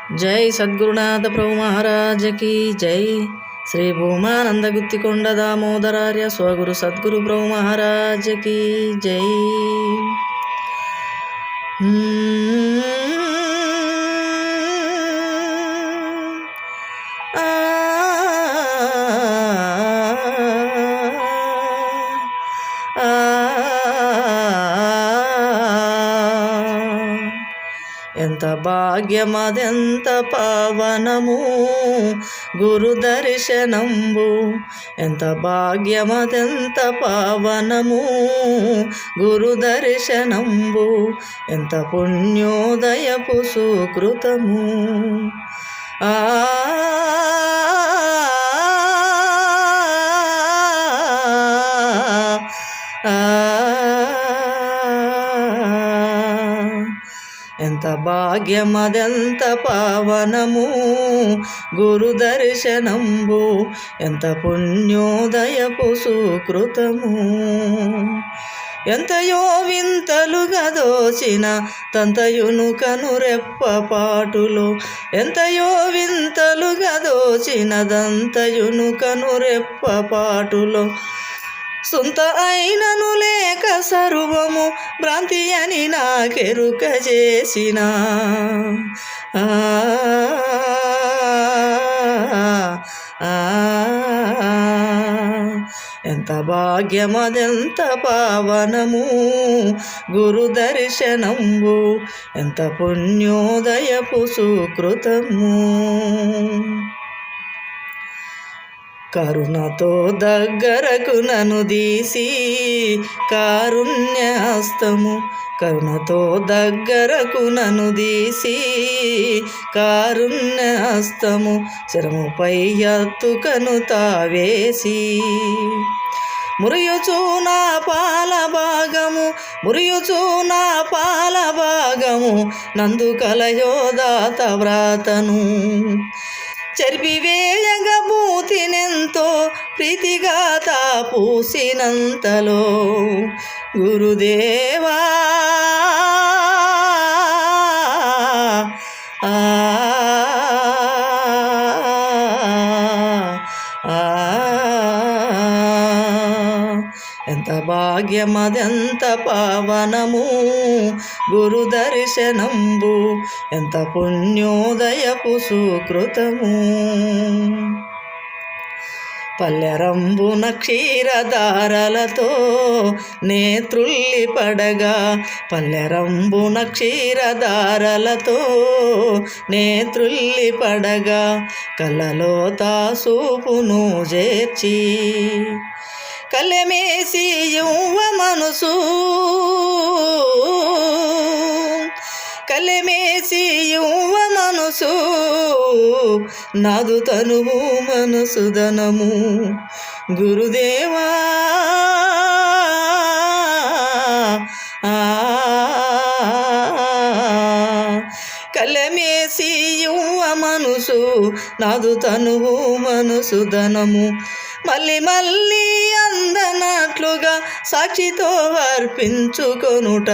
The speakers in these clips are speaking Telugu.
జై సద్గురునాథ ప్రభు మహారాజకి జై. శ్రీ భూమానంద గుత్తికొండ దామోదరార్య స్వగురు సద్గురు ప్రభు మహారాజకి జై. ఎంత భాగ్యమదెంత పావనము గురు దర్శనంబు, ఎంత భాగ్యమదెంత పావనము గురు దర్శనంబు, ఎంత పుణ్యోదయపు సుకృతము. ఆ ఎంత భాగ్యమదెంత పావనము గురు దర్శనంబు, ఎంత పుణ్యోదయపు సుకృతము. ఎంతయో వింతలుగా దోచిన తంతయును కనురెప్ప పాటులో, ఎంతయో వింతలుగా దోచిన దంతయును కనురెప్ప పాటులో, సొంత అయినను లేక సర్వము భ్రాంతి అని నాకెరుక చేసిన. ఎంత భాగ్యమదెంత పావనము గురు దర్శనంబు, ఎంత పుణ్యోదయపు సుకృతము. కరుణతో దగ్గరకు నన్ను దీసి కారుణ్యహస్తము, కరుణతో దగ్గరకు నన్ను దీసి కారుణ్యహస్తము, శరముపై ఎత్తుకను తావేసి, మురియుచూ నా పాల భాగము, మురియుచూ నా పాల భాగము, నందు కలయోదాత వ్రాతను చెరిపివేయగా మూతినెంతో ప్రీతిగా తాపూసినంతలో, గురుదేవా ఎంత భాగ్యమదెంత పావనము గురు దర్శనంబు, ఎంత పుణ్యోదయపు సుకృతము. పల్లెరంబున క్షీరధారలతో నేత్రుల్లి పడగా, పల్లెరంబున క్షీరధారలతో నేత్రుల్లి పడగా, కళ్ళలో తాసూపును చేర్చి కలెమేసి యువ మనసు, కలెమేసి యువ మనసు, నాదు తనువు మనసు ధనము. గురుదేవా కలెమేసి యువ మనసు, నాదు తనువు మనసు ధనము. మళ్ళీ మళ్ళీ అందనట్లుగా సాక్షితో అర్పించుకొనుట,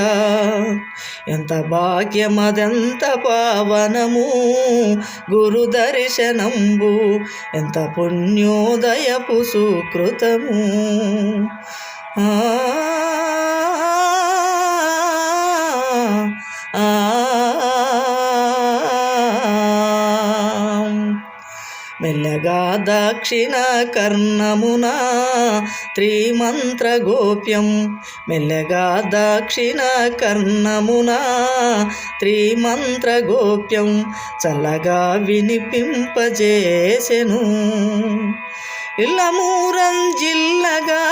ఎంత భాగ్యమదెంత పావనము గురు దర్శనంబు, ఎంత పుణ్యోదయపు సుకృతము. మెల్లగా దక్షిణ కర్ణమున త్రిమంత్ర గోప్యం, మెల్లగా దక్షిణ కర్ణమున త్రిమంత్ర గోప్యం, చల్లగా వినిపింపజేసెను. ఇల్లమూరంజిల్లగా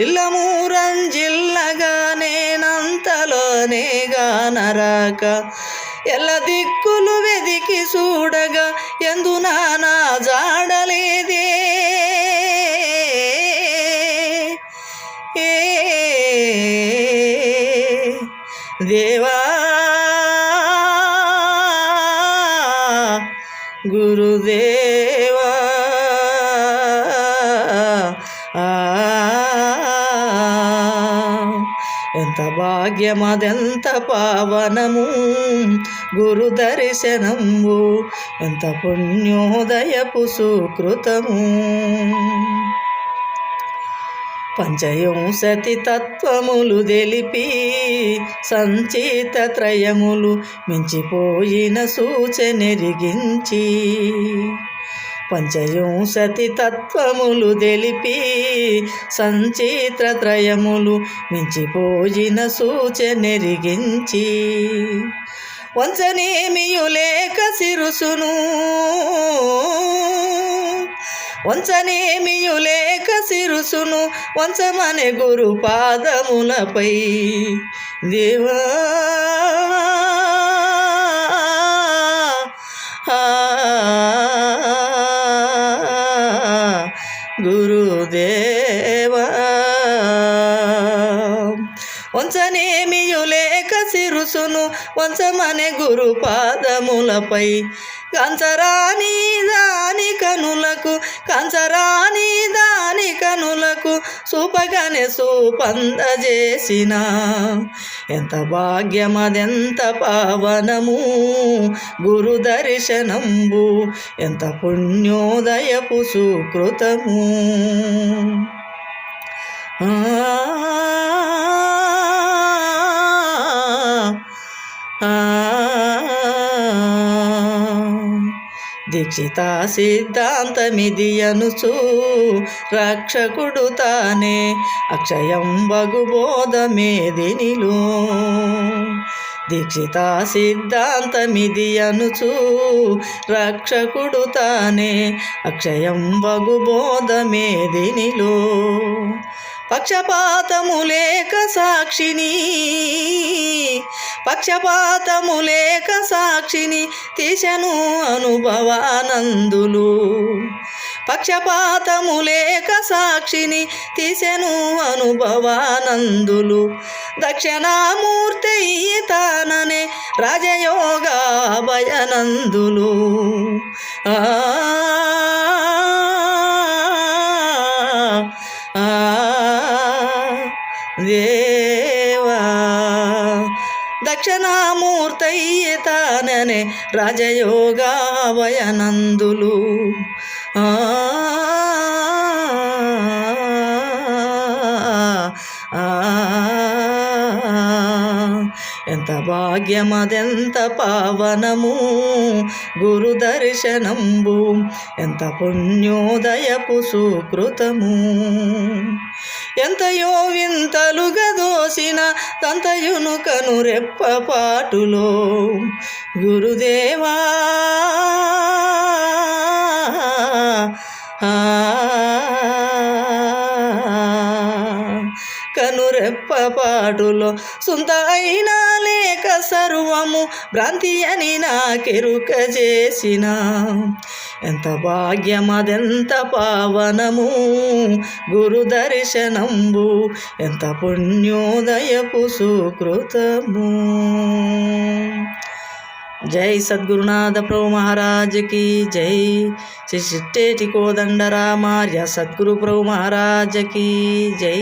ఇల్లమూరంజిల్లగా నేనంతలోనే గానరాక, ఎల్ల దిక్కులు వెదికి చూడగా ఎందునా నా జాడలేదే. దేవా గురుదేవా ఎంత భాగ్యమదెంత పావనము గురు దర్శనంబు, ఎంత పుణ్యోదయపు సుకృతము. పంచవింశతి తత్వములు తెలిపి సంచిత త్రయములు మించిపోయిన సూచనెరిగించి, పంచవింశతి తత్వములు తెలిపి సంచిత త్రయములు మించిపోయిన సూచనెరిగించి, వంచనేమియు లేక శిరుసును, వంచనేమియు లేక శిరుసును వంచమనే గురు పాదములపై దేవా గురుదేవా. వంచనేమియు లేక శిరుసును వంచమనే గురు పాదములపై, కంచరాని దాని కనులకు, కంచరాని దాని కనులకు చూపగానే చూపందజేసిన, ఎంత భాగ్యమదెంత పావనము గురు దర్శనంబు, ఎంత పుణ్యోదయపు సుకృతము. దీక్షిత సిద్ధాంతమిది అనుచు రక్షకుడు తానే అక్షయం బగుబోధమేదినిలో, దీక్షిత సిద్ధాంతమిది అనుచు రక్షకుడు తానే అక్షయం బగుబోధమేదినిలో, పక్షపాతము లేక సాక్షిని, పక్షపాతము లేక సాక్షిని తీశను అనుభవానందులు, పక్షపాతము లేక సాక్షిని తీశను అనుభవానందులు, దక్షిణామూర్తి తాననే రాజయోగాభయనందులు. దేవా దక్షిణామూర్తయ్య తాననే రాజయోగాభయనందులు. ఎంత భాగ్యమదెంత పావనము గురు దర్శనంబు, ఎంత పుణ్యోదయపు సుకృతము. ఎంతయో వింతలుగా దోసిన తంతయును కనురెప్ప పాటులో గురుదేవా కనురెప్ప పాటులో సుంత అయినా లేక సర్వము భ్రాంతి అని నాకెరుక చేసిన, ఎంత భాగ్యమదెంత పావనము గురు దర్శనంబు, ఎంత పుణ్యోదయపు సుకృతము. జై సద్గురునాథ ప్రభు మహారాజ్ की జై. శ్రీ చిట్టేటి కోదండరామార్య సద్గురు ప్రభు మహారాజ్ की జై.